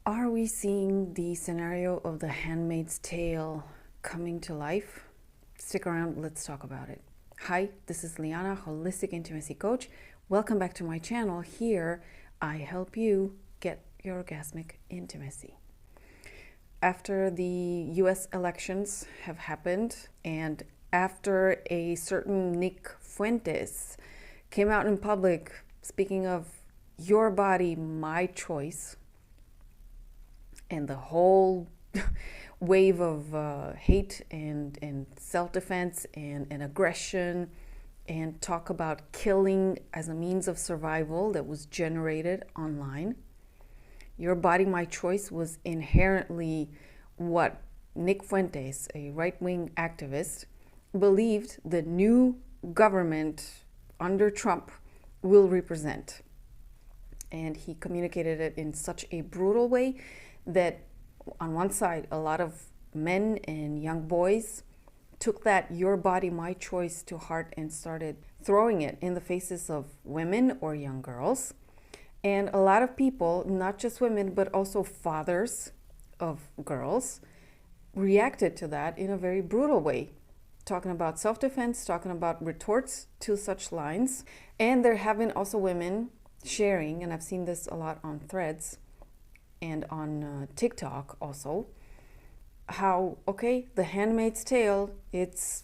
Are we seeing the scenario of The Handmaid's Tale coming to life? Stick around, let's talk about it. Hi, this is Liana, Holistic Intimacy Coach. Welcome back to my channel. Here, I help you get your orgasmic intimacy. After the US elections have happened, and after a certain Nick Fuentes came out in public speaking of your body, my choice, and the whole wave of hate and self-defense and aggression and talk about killing as a means of survival that was generated online. Your body, my choice was inherently what Nick Fuentes, a right-wing activist, believed the new government under Trump will represent. And he communicated it in such a brutal way that on one side, a lot of men and young boys took that your body, my choice to heart and started throwing it in the faces of women or young girls. And a lot of people, not just women, but also fathers of girls, reacted to that in a very brutal way, talking about self-defense, talking about retorts to such lines. And there have been also women sharing, and I've seen this a lot on Threads and on TikTok also, how, okay, The Handmaid's Tale, it's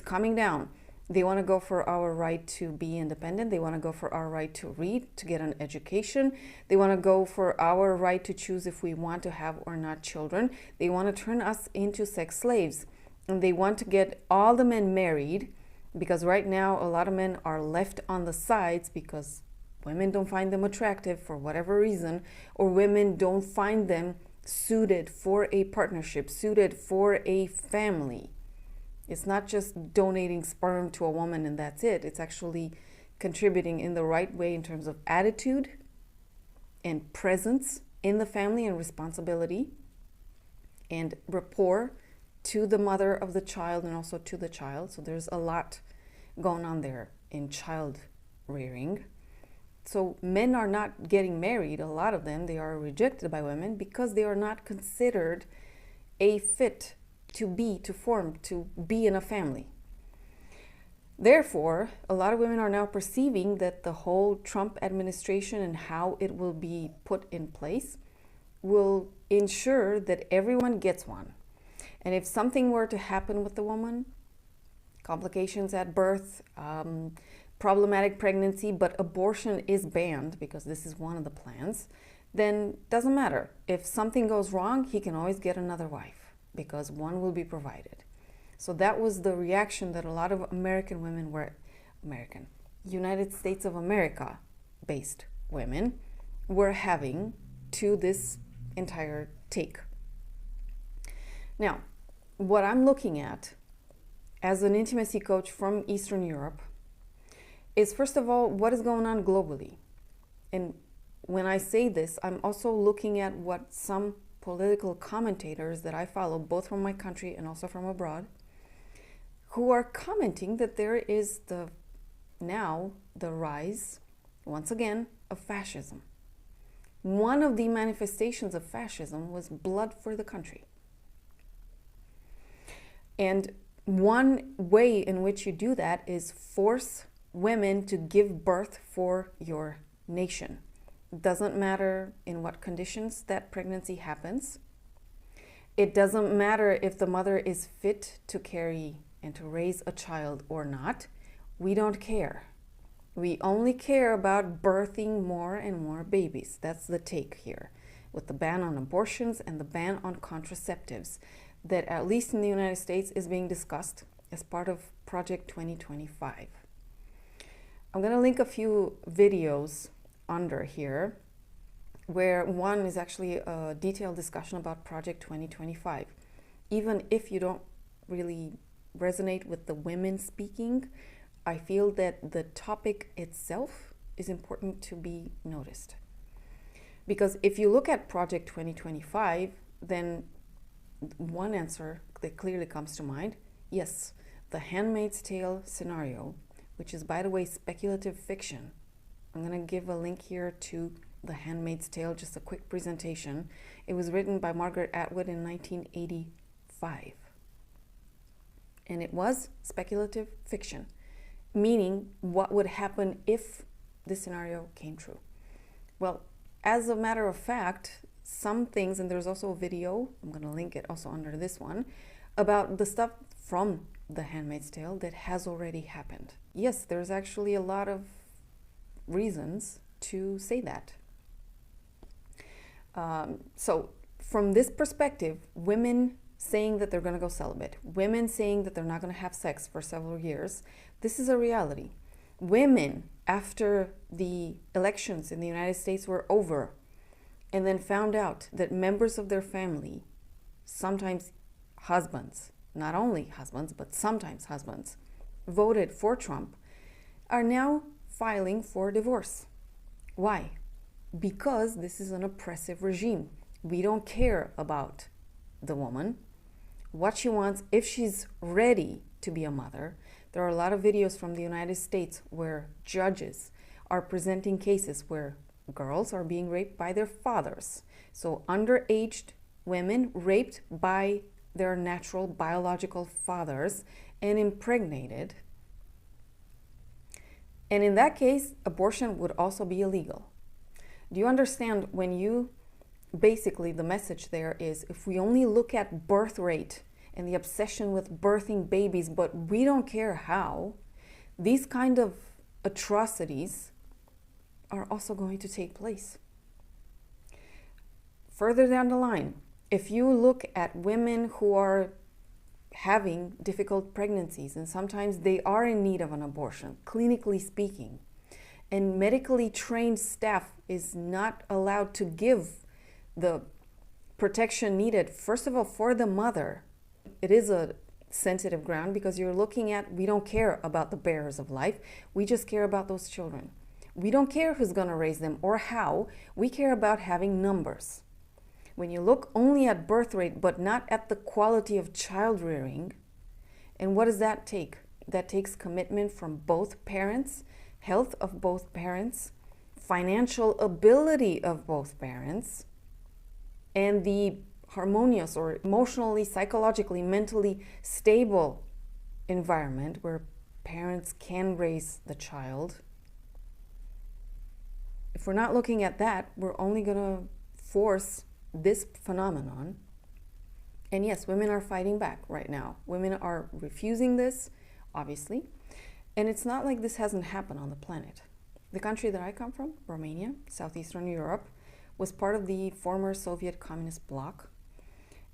coming down. They want to go for our right to be independent. They want to go for our right to read, to get an education. They want to go for our right to choose if we want to have or not children. They want to turn us into sex slaves. And they want to get all the men married, because right now a lot of men are left on the sides because women don't find them attractive for whatever reason, or women don't find them suited for a partnership, suited for a family. It's not just donating sperm to a woman and that's it. It's actually contributing in the right way in terms of attitude and presence in the family and responsibility and rapport to the mother of the child and also to the child. So there's a lot going on there in child rearing. So men are not getting married, a lot of them, they are rejected by women because they are not considered a fit to form, to be in a family. Therefore, a lot of women are now perceiving that the whole Trump administration and how it will be put in place will ensure that everyone gets one. And if something were to happen with the woman, complications at birth, problematic pregnancy, but abortion is banned because this is one of the plans, then doesn't matter. If something goes wrong, he can always get another wife because one will be provided. So that was the reaction that a lot of American women were, United States of America based women were having to this entire take. Now, what I'm looking at as an intimacy coach from Eastern Europe is, first of all, what is going on globally. And when I say this, I'm also looking at what some political commentators that I follow, both from my country and also from abroad, who are commenting that there is now the rise, once again, of fascism. One of the manifestations of fascism was blood for the country. And one way in which you do that is force women to give birth for your nation. It doesn't matter in what conditions that pregnancy happens. It doesn't matter if the mother is fit to carry and to raise a child or not. We don't care. We only care about birthing more and more babies. That's the take here, with the ban on abortions and the ban on contraceptives that, at least in the United States, is being discussed as part of Project 2025. I'm going to link a few videos under here where one is actually a detailed discussion about Project 2025. Even if you don't really resonate with the women speaking, I feel that the topic itself is important to be noticed. Because if you look at Project 2025, then one answer that clearly comes to mind, yes, the Handmaid's Tale scenario, which is, by the way, speculative fiction. I'm going to give a link here to The Handmaid's Tale, just a quick presentation. It was written by Margaret Atwood in 1985. And it was speculative fiction, meaning what would happen if this scenario came true. Well, as a matter of fact, some things, and there's also a video, I'm going to link it also under this one, about the stuff from The Handmaid's Tale that has already happened. Yes, there's actually a lot of reasons to say that. So from this perspective, women saying that they're going to go celibate, women saying that they're not going to have sex for several years, this is a reality. Women, after the elections in the United States were over, and then found out that members of their family, sometimes husbands, not only husbands, but sometimes husbands, voted for Trump, are now filing for divorce. Why? Because this is an oppressive regime. We don't care about the woman, what she wants, if she's ready to be a mother. There are a lot of videos from the United States where judges are presenting cases where girls are being raped by their fathers. So underaged women raped by their natural biological fathers and impregnated. And in that case, abortion would also be illegal. Do you understand when you, basically the message there is, if we only look at birth rate and the obsession with birthing babies, but we don't care how, these kind of atrocities are also going to take place. Further down the line, if you look at women who are having difficult pregnancies, and sometimes they are in need of an abortion, clinically speaking, and medically trained staff is not allowed to give the protection needed, first of all, for the mother. It is a sensitive ground because you're looking at, we don't care about the bearers of life, we just care about those children. We don't care who's going to raise them or how, we care about having numbers. When you look only at birth rate but not at the quality of child rearing, and what does that take? That takes commitment from both parents, health of both parents, financial ability of both parents, and the harmonious or emotionally, psychologically, mentally stable environment where parents can raise the child. If we're not looking at that, we're only going to force this phenomenon. And yes, women are fighting back right now. Women are refusing this, obviously. And it's not like this hasn't happened on the planet. The country that I come from, Romania, Southeastern Europe, was part of the former Soviet communist bloc.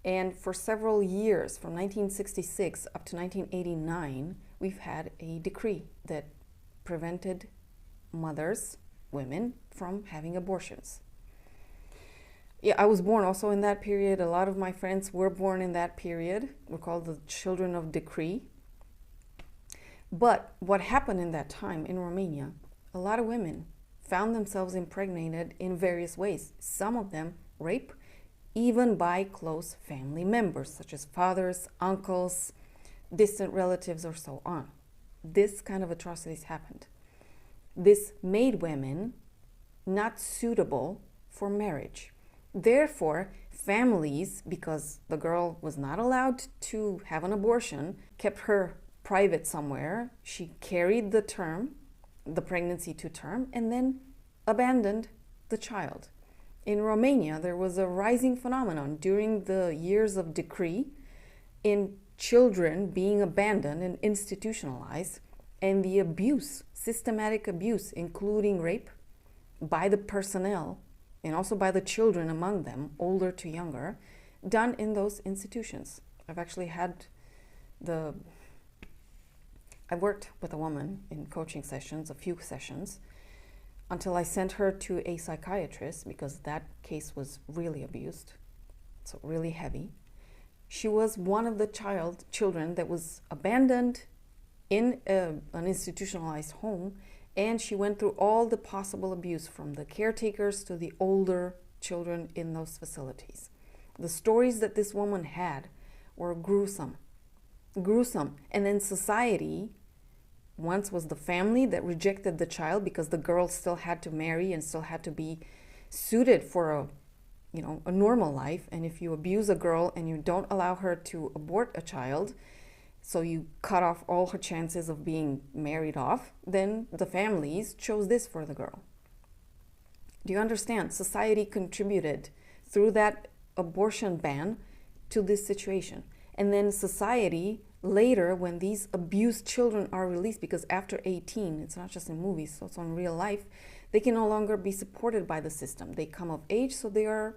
And for several years, from 1966 up to 1989, we've had a decree that prevented mothers, women, from having abortions. Yeah, I was born also in that period. A lot of my friends were born in that period. We're called the children of decree. But what happened in that time in Romania, a lot of women found themselves impregnated in various ways. Some of them rape, even by close family members, such as fathers, uncles, distant relatives, or so on. This kind of atrocities happened. This made women not suitable for marriage. Therefore, families, because the girl was not allowed to have an abortion, kept her private somewhere. She carried the pregnancy to term, and then abandoned the child. In Romania, there was a rising phenomenon during the years of decree in children being abandoned and institutionalized, and the abuse, systematic abuse, including rape by the personnel and also by the children among them, older to younger, done in those institutions. I've actually had I worked with a woman in coaching sessions, a few sessions, until I sent her to a psychiatrist because that case was really abused, so really heavy. She was one of the children that was abandoned in an institutionalized home, and she went through all the possible abuse from the caretakers to the older children in those facilities. The stories that this woman had were gruesome. And then society, once was the family that rejected the child because the girl still had to marry and still had to be suited for a normal life. And if you abuse a girl and you don't allow her to abort a child, so you cut off all her chances of being married off, then the families chose this for the girl. Do you understand? Society contributed through that abortion ban to this situation. And then society later, when these abused children are released, because after 18, it's not just in movies, so it's on real life, they can no longer be supported by the system. They come of age, so they are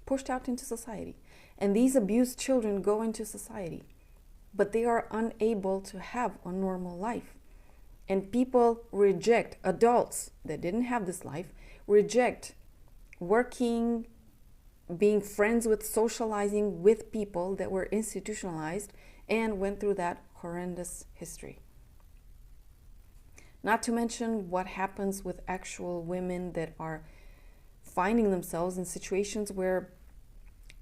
pushed out into society. And these abused children go into society, but they are unable to have a normal life. And people reject, adults that didn't have this life, reject working, being friends with, socializing with people that were institutionalized and went through that horrendous history. Not to mention what happens with actual women that are finding themselves in situations where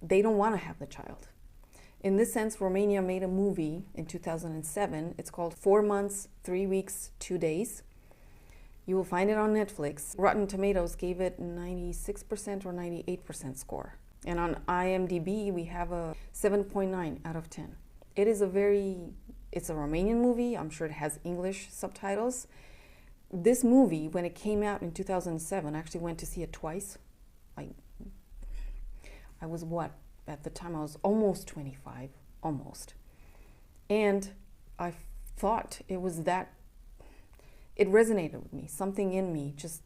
they don't want to have the child. In this sense, Romania made a movie in 2007. It's called 4 Months, 3 Weeks, 2 Days. You will find it on Netflix. Rotten Tomatoes gave it 96% or 98% score. And on IMDb, we have a 7.9 out of 10. It's a Romanian movie. I'm sure it has English subtitles. This movie, when it came out in 2007, I actually went to see it twice. I was at the time I was almost 25, almost. And I thought it resonated with me. Something in me just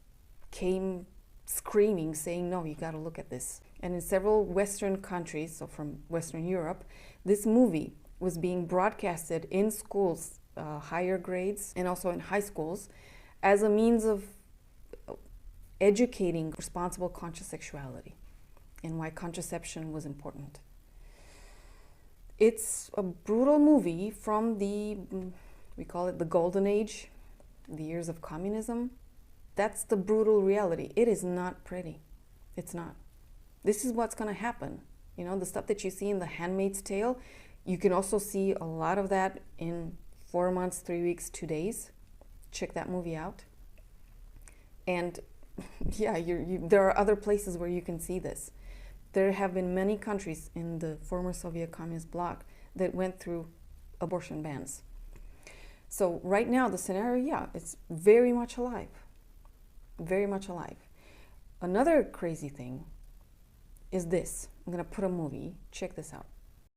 came screaming, saying, no, you got to look at this. And in several Western countries, so from Western Europe, this movie was being broadcasted in schools, higher grades, and also in high schools, as a means of educating responsible conscious sexuality and why contraception was important. It's a brutal movie from we call it the golden age, the years of communism. That's the brutal reality. It is not pretty. It's not. This is what's going to happen. The stuff that you see in The Handmaid's Tale, you can also see a lot of that in 4 Months, 3 Weeks, 2 Days. Check that movie out. And yeah, there are other places where you can see this. There have been many countries in the former Soviet communist bloc that went through abortion bans. So right now, the scenario, yeah, it's very much alive. Very much alive. Another crazy thing is this. I'm going to put a movie. Check this out.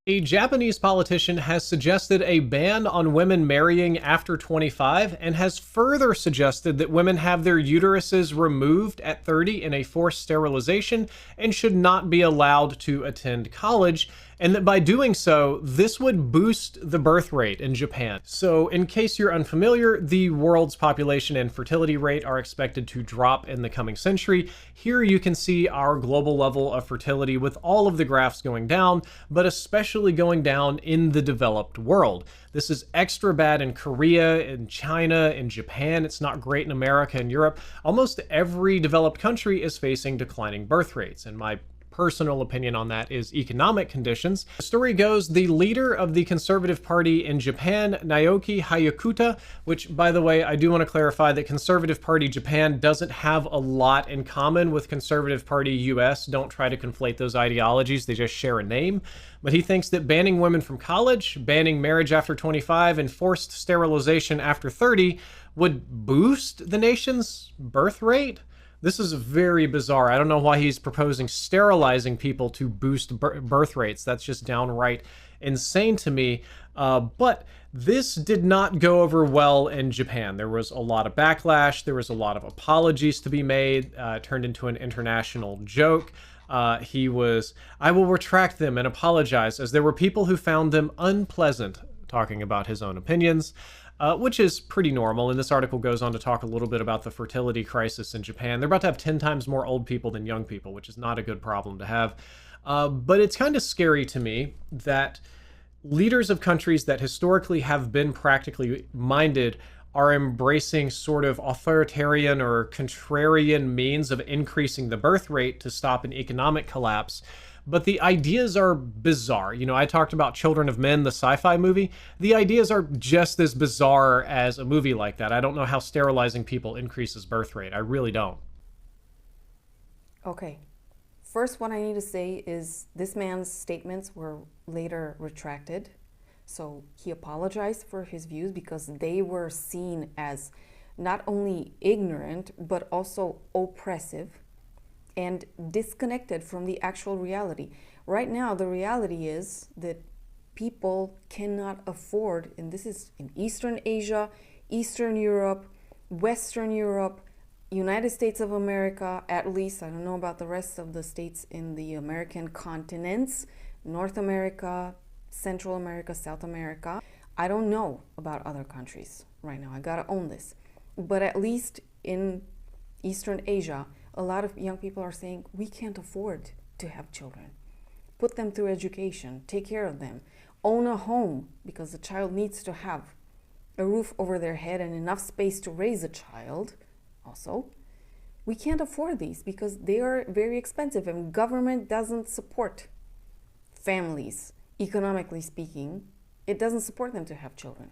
A Japanese politician has suggested a ban on women marrying after 25 and has further suggested that women have their uteruses removed at 30 in a forced sterilization and should not be allowed to attend college, and that by doing so, this would boost the birth rate in Japan. So in case you're unfamiliar, the world's population and fertility rate are expected to drop in the coming century. Here you can see our global level of fertility with all of the graphs going down, but especially going down in the developed world. This is extra bad in Korea, in China, in Japan. It's not great in America and Europe. Almost every developed country is facing declining birth rates, and my personal opinion on that is economic conditions. The story goes, the leader of the Conservative Party in Japan, Naoki Hayakawa, which, by the way, I do want to clarify that Conservative Party Japan doesn't have a lot in common with Conservative Party US. Don't try to conflate those ideologies. They just share a name. But he thinks that banning women from college, banning marriage after 25, and forced sterilization after 30 would boost the nation's birth rate. This is very bizarre. I don't know why he's proposing sterilizing people to boost birth rates. That's just downright insane to me. But this did not go over well in Japan. There was a lot of backlash. There was a lot of apologies to be made. Turned into an international joke. I will retract them and apologize, as there were people who found them unpleasant, talking about his own opinions. Which is pretty normal. And this article goes on to talk a little bit about the fertility crisis in Japan. They're about to have 10 times more old people than young people, which is not a good problem to have. But it's kind of scary to me that leaders of countries that historically have been practically minded are embracing sort of authoritarian or contrarian means of increasing the birth rate to stop an economic collapse. But the ideas are bizarre. I talked about Children of Men, the sci-fi movie. The ideas are just as bizarre as a movie like that. I don't know how sterilizing people increases birth rate. I really don't. Okay. First, what I need to say is this man's statements were later retracted. So he apologized for his views because they were seen as not only ignorant, but also oppressive and disconnected from the actual reality. Right now, the reality is that people cannot afford, and this is in Eastern Asia, Eastern Europe, Western Europe, United States of America, at least. I don't know about the rest of the states in the American continents, North America, Central America, South America. I don't know about other countries right now. I gotta own this. But at least in Eastern Asia, a lot of young people are saying, we can't afford to have children. Put them through education, take care of them, own a home, because the child needs to have a roof over their head and enough space to raise a child. Also, we can't afford these because they are very expensive, and government doesn't support families, economically speaking. It doesn't support them to have children.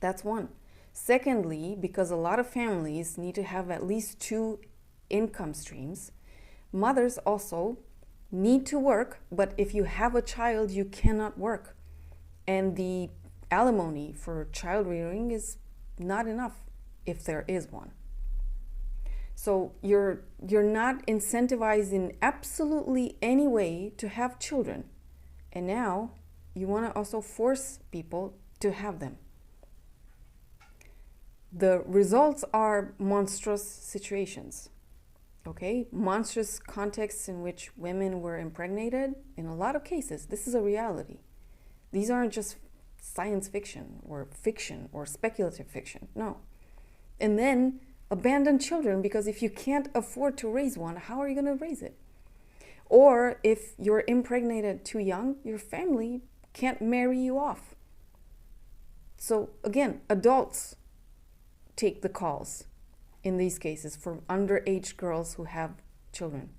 That's one. Secondly, because a lot of families need to have at least 2 income streams, mothers also need to work, but if you have a child, you cannot work. And the alimony for child rearing is not enough if there is one. So you're not incentivized in absolutely any way to have children. And now you want to also force people to have them. The results are monstrous situations. Okay, monstrous contexts in which women were impregnated. In a lot of cases, this is a reality. These aren't just science fiction or speculative fiction. No. And then abandon children, because if you can't afford to raise one, how are you going to raise it? Or if you're impregnated too young, your family can't marry you off. So again, adults take the calls in these cases for underage girls who have children.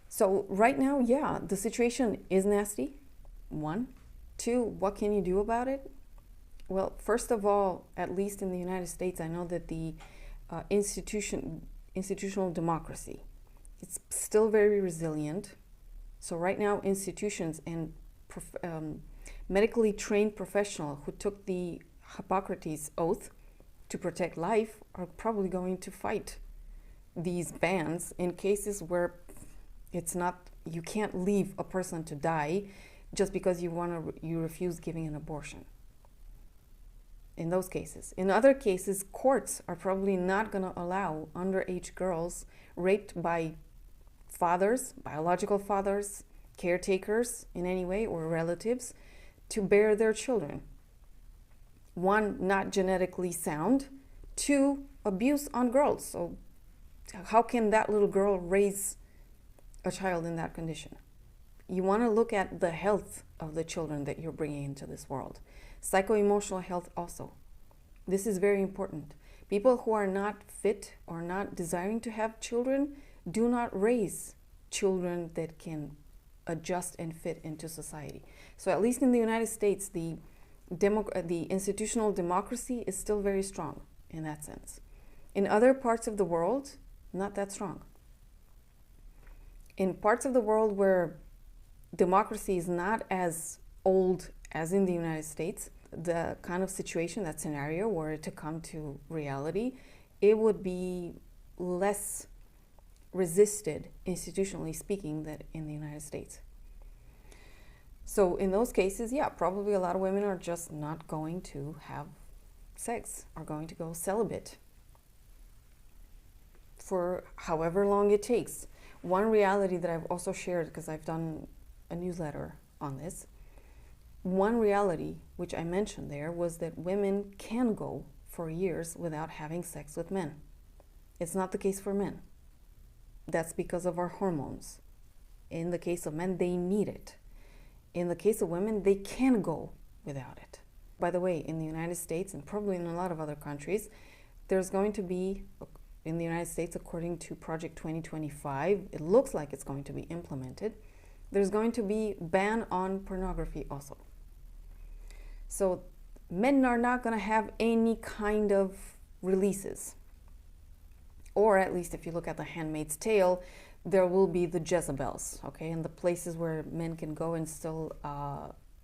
So right now, yeah, the situation is nasty. 1. 2, what can you do about it? Well, first of all, at least in the United States, I know that the institutional democracy, it's still very resilient. So right now, institutions and medically trained professionals who took the Hippocrates oath to protect life are probably going to fight these bans in cases where it's not, you can't leave a person to die just because you refuse giving an abortion. In those cases. In other cases, courts are probably not going to allow underage girls raped by fathers, biological fathers, caretakers in any way, or relatives, to bear their children. 1, not genetically sound. 2, abuse on girls. So how can that little girl raise a child in that condition? You want to look at the health of the children that you're bringing into this world. Psycho-emotional health also. This is very important. People who are not fit or not desiring to have children do not raise children that can adjust and fit into society. So at least in the United States, the institutional democracy is still very strong in that sense. In other parts of the world, not that strong. In parts of the world where democracy is not as old as in the United States, the kind of situation, that scenario were it to come to reality, it would be less resisted, institutionally speaking, than in the United States. So in those cases, yeah, probably a lot of women are just not going to have sex, are going to go celibate for however long it takes. One reality that I've also shared, because I've done a newsletter on this, one reality which I mentioned there was that women can go for years without having sex with men. It's not the case for men. That's because of our hormones. In the case of men, they need it. In the case of women, they can go without it. By the way, in the United States, and probably in a lot of other countries, there's going to be, in the United States, according to Project 2025, it looks like it's going to be implemented, there's going to be ban on pornography also. So men are not going to have any kind of releases Or at least if you look at The Handmaid's Tale, there will be the Jezebels, okay, and the places where men can go and still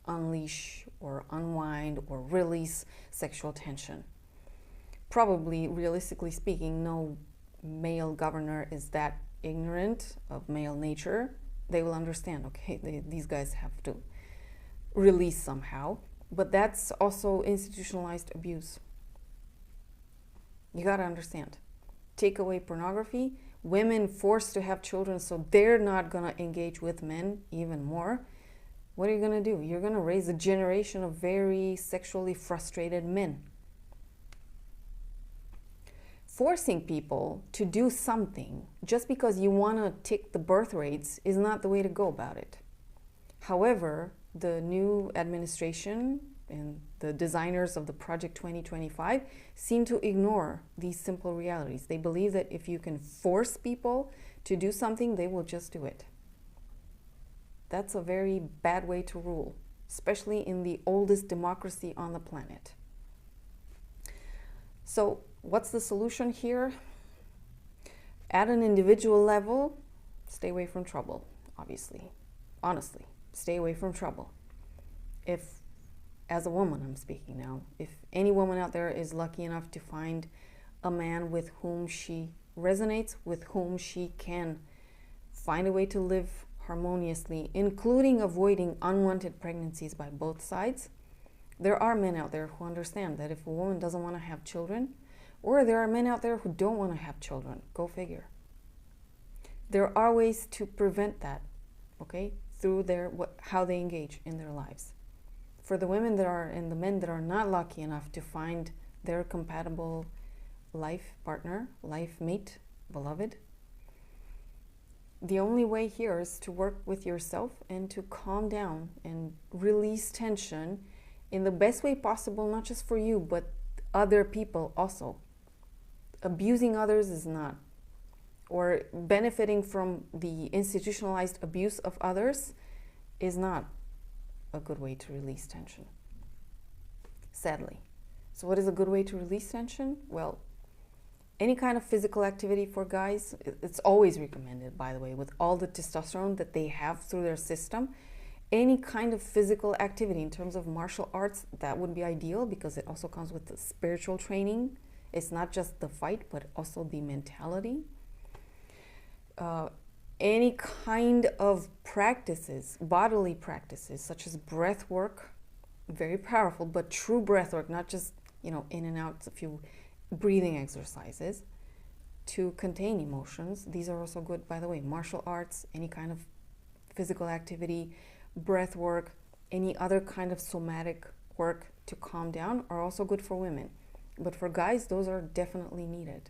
unleash or unwind or release sexual tension. Probably, realistically speaking, no male governor is that ignorant of male nature. They will understand, okay, these guys have to release somehow. But that's also institutionalized abuse. You gotta understand. Take away pornography, women forced to have children so they're not gonna engage with men even more. What are you gonna do? You're gonna raise a generation of very sexually frustrated men. Forcing people to do something just because you want to tick the birth rates is not the way to go about it. However, the new administration and the designers of the Project 2025 seem to ignore these simple realities. They believe that if you can force people to do something, they will just do it. That's a very bad way to rule, especially in the oldest democracy on the planet. So, what's the solution here? At an individual level, stay away from trouble, obviously. Honestly, stay away from trouble. If, as a woman I'm speaking now, if any woman out there is lucky enough to find a man with whom she resonates, with whom she can find a way to live harmoniously, including avoiding unwanted pregnancies by both sides, there are men out there who understand that if a woman doesn't want to have children, or there are men out there who don't want to have children, go figure. There are ways to prevent that, okay, through how they engage in their lives. For the women that are and the men that are not lucky enough to find their compatible life partner, life mate, beloved, the only way here is to work with yourself and to calm down and release tension in the best way possible, not just for you, but other people also. Abusing others is not, or benefiting from the institutionalized abuse of others is not a good way to release tension, sadly. So what is a good way to release tension? Well, any kind of physical activity for guys, it's always recommended, by the way, with all the testosterone that they have through their system. Any kind of physical activity in terms of martial arts, that would be ideal because it also comes with the spiritual training. It's not just the fight, but also the mentality. Any kind of practices, bodily practices, such as breath work, very powerful, but true breath work, not just, in and out, a few breathing exercises to contain emotions. These are also good, by the way. Martial arts, any kind of physical activity, breath work, any other kind of somatic work to calm down are also good for women. But for guys, those are definitely needed.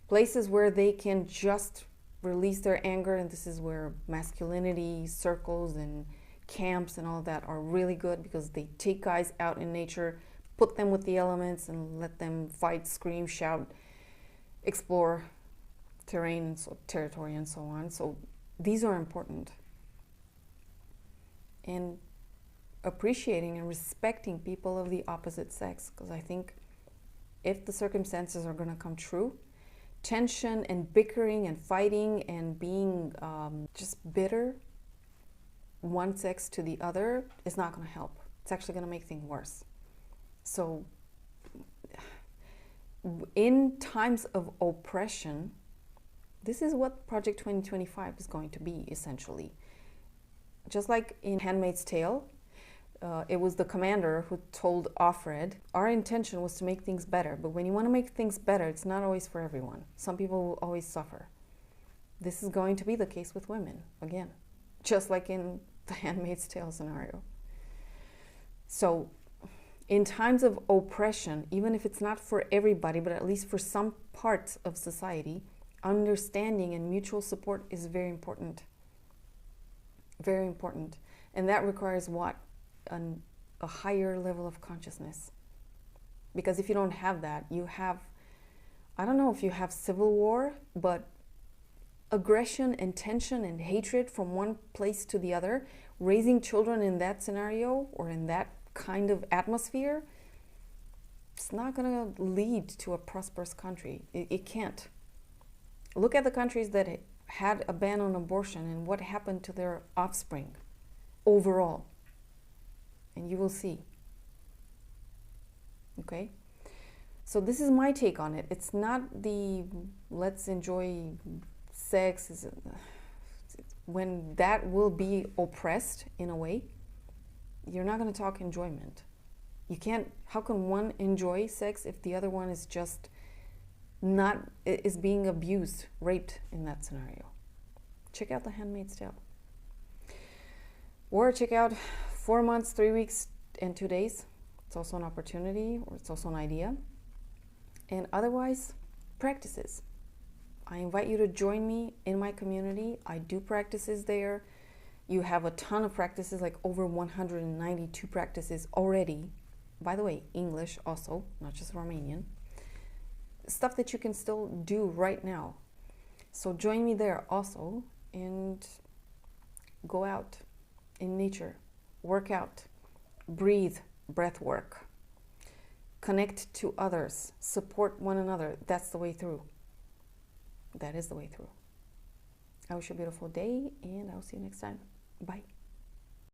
Places where they can just release their anger, and this is where masculinity circles and camps and all that are really good because they take guys out in nature, put them with the elements and let them fight, scream, shout, explore terrain, territory, and so on. So these are important. And appreciating and respecting people of the opposite sex, because I think if the circumstances are going to come true, tension and bickering and fighting and being just bitter, one sex to the other, is not going to help. It's actually going to make things worse. So in times of oppression, this is what Project 2025 is going to be, essentially. Just like in Handmaid's Tale, it was the commander who told Offred, our intention was to make things better, but when you want to make things better, it's not always for everyone. Some people will always suffer. This is going to be the case with women, again, just like in the Handmaid's Tale scenario. So in times of oppression, even if it's not for everybody, but at least for some parts of society, understanding and mutual support is very important. Very important. And that requires what? A higher level of consciousness. Because if you don't have that, you have, I don't know if you have civil war, but aggression and tension and hatred from one place to the other, raising children in that scenario or in that kind of atmosphere, it's not going to lead to a prosperous country. It can't. Look at the countries that had a ban on abortion and what happened to their offspring overall. And you will see. Okay? So this is my take on it. It's not the let's enjoy sex. When that will be oppressed in a way, you're not going to talk enjoyment. You can't, how can one enjoy sex if the other one is just is being abused, raped in that scenario? Check out The Handmaid's Tale. Or check out 4 months, 3 weeks, and 2 days. It's also an opportunity, or it's also an idea. And otherwise, practices. I invite you to join me in my community. I do practices there. You have a ton of practices, like over 192 practices already. By the way, English also, not just Romanian. Stuff that you can still do right now. So join me there also and go out in nature, work out, breathe, breath work, connect to others, support one another. That's the way through. That is the way through. I wish you a beautiful day, and I'll see you next time. Bye.